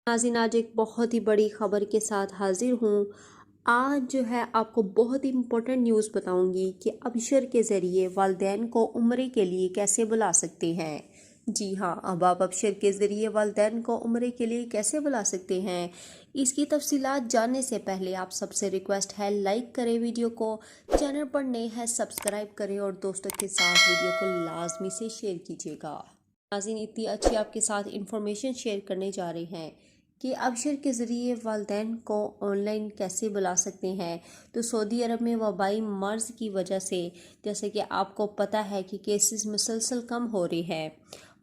नाज़रीन, आज एक बहुत ही बड़ी ख़बर के साथ हाजिर हूँ। आज जो है आपको बहुत ही इम्पोर्टेंट न्यूज़ बताऊँगी कि अबशर के ज़रिए वालिदैन को उम्रे के लिए कैसे बुला सकते हैं। जी हाँ, अब आप अबशर के ज़रिए वालिदैन को उम्रे के लिए कैसे बुला सकते हैं, इसकी तफसीलात जानने से पहले आप सबसे रिक्वेस्ट है लाइक करें वीडियो को, चैनल पर नए हैं सब्सक्राइब करें और दोस्तों के साथ वीडियो को लाजमी से शेयर कीजिएगा। नाज़रीन, इतनी अच्छी आपके साथ इंफॉर्मेशन शेयर करने जा रहे हैं कि अबशर के ज़रिए वालिदैन को ऑनलाइन कैसे बुला सकते हैं। तो सऊदी अरब में वबाई मर्ज़ की वजह से जैसे कि आपको पता है कि केसेस मुसलसल कम हो रहे हैं,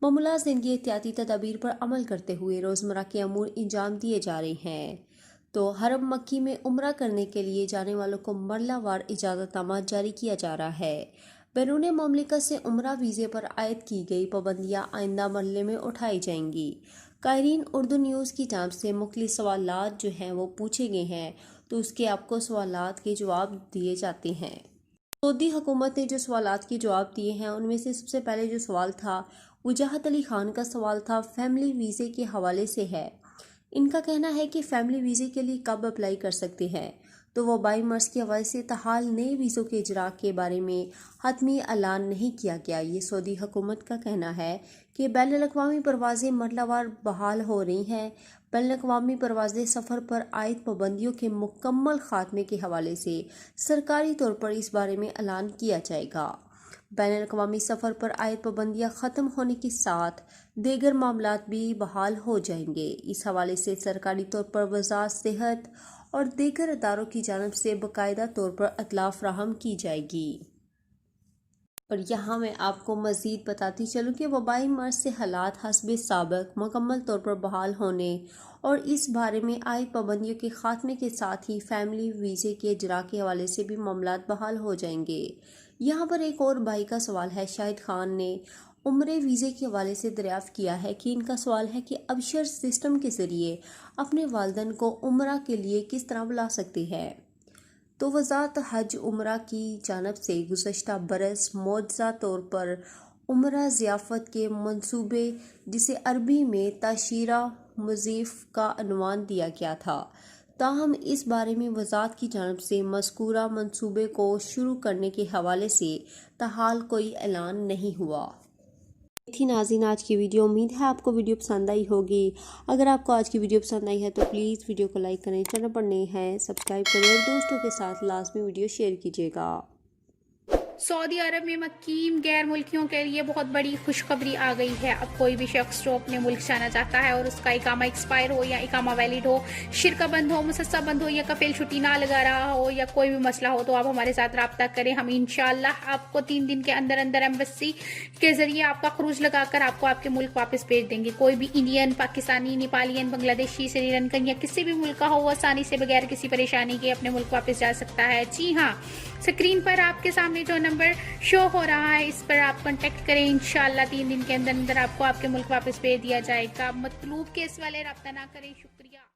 मामूला ज़िंदगी एहतियाती तदाबीर पर अमल करते हुए रोज़मर्रा के अमूर अंजाम दिए जा रहे हैं। तो हरम मक्की में उम्रा करने के लिए जाने वालों को मरलावार इजाज़तनामा जारी किया जा रहा है। बैरून मुमलिकत से उम्रा वीज़े पर आयद की गई पाबंदियाँ आइंदा मरहले में उठाई जाएंगी। कायरीन, उर्दू न्यूज़ की जानिब से मुख्तलिफ सवालात जो हैं वो पूछे गए हैं, तो उसके आपको सवालात के जवाब दिए जाते हैं। सऊदी हुकूमत ने जो सवालात के जवाब दिए हैं उनमें से सबसे पहले जो सवाल था वजाहत अली खान का सवाल था, फैमिली वीज़े के हवाले से है। इनका कहना है कि फैमिली वीज़े के लिए कब अप्लाई कर सकते हैं। तो वबाई मर्ज़ के हवाले से तहाल नए वीज़ों के इजरा के बारे में हतमी ऐलान नहीं किया गया। ये सऊदी हुकूमत का कहना है कि बैनुल-अक़वामी परवाज़ें मरलावार बहाल हो रही हैं। बैनुल-अक़वामी परवाज़ें सफ़र पर आयद पाबंदियों के मुकम्मल खात्मे के हवाले से सरकारी तौर पर इस बारे में ऐलान किया जाएगा। बैनुल-अक़वामी सफ़र पर आयद पाबंदियाँ ख़त्म होने के साथ दीगर मामलात भी बहाल हो जाएंगे। इस हवाले से सरकारी तौर पर वज़ारत सेहत और दीगर अदारों की जानिब से बाकायदा तौर पर इत्तला फ़राहम की जाएगी। और यहाँ मैं आपको मज़ीद बताती चलूँ कि वबाई मर्ज़ से हालात हस्बे साबिक़ मुकम्मल तौर पर बहाल होने और इस बारे में आयद पाबंदियों के खात्मे के साथ ही फैमिली वीज़े के इजरा के हवाले से भी मामलात बहाल हो जाएंगे। यहाँ पर एक और भाई का सवाल है, शाहिद खान ने उम्रे वीज़े के हवाले से दरियाफ़्त किया है कि इनका सवाल है कि अबशर सिस्टम के ज़रिए अपने वालिदैन को उम्रा के लिए किस तरह बुला सकते हैं। तो वज़ारत हज उम्रा की जानिब से गुज़श्ता बरस मौजज़ा तौर पर उम्रा ज़ियाफ़त के मंसूबे, जिसे अरबी में ताशीरा मुज़ीफ़ का अनवान दिया गया था, ताहम इस बारे में वज़ारत की जानिब से मज़कूरा मंसूबे को शुरू करने के हवाले से ताहाल कोई ऐलान नहीं हुआ। थी नाज़रीन आज की वीडियो। उम्मीद है आपको वीडियो पसंद आई होगी। अगर आपको आज की वीडियो पसंद आई है तो प्लीज़ वीडियो को लाइक करें, चैनल पर नए हैं सब्सक्राइब करें और दोस्तों के साथ लाजमी वीडियो शेयर कीजिएगा। सऊदी अरब में मुकीम गैर मुल्कियों के लिए बहुत बड़ी खुशखबरी आ गई है। अब कोई भी शख्स जो अपने मुल्क जाना चाहता है और उसका इकामा एक्सपायर हो या इकामा वैलिड हो, शिरका बंद हो, मुसस्सा बंद हो या कफील छुट्टी ना लगा रहा हो या कोई भी मसला हो, तो आप हमारे साथ रब्ता करें। हम इंशाल्लाह आपको 3 दिन के अंदर अंदर एम्बेसी के जरिए आपका खरूज लगाकर आपको आपके मुल्क वापस भेज देंगे। कोई भी इंडियन, पाकिस्तानी, नेपालियन, बांग्लादेशी, श्रीलंकन या किसी भी मुल्क का हो, वो आसानी से बगैर किसी परेशानी के अपने मुल्क वापस जा सकता है। जी हाँ, स्क्रीन पर आपके सामने जो नंबर शो हो रहा है इस पर आप कांटेक्ट करें। इंशाल्लाह 3 दिन के अंदर अंदर आपको आपके मुल्क वापस भेज दिया जाएगा। मतलूब केस वाले रब्ता ना करें। शुक्रिया।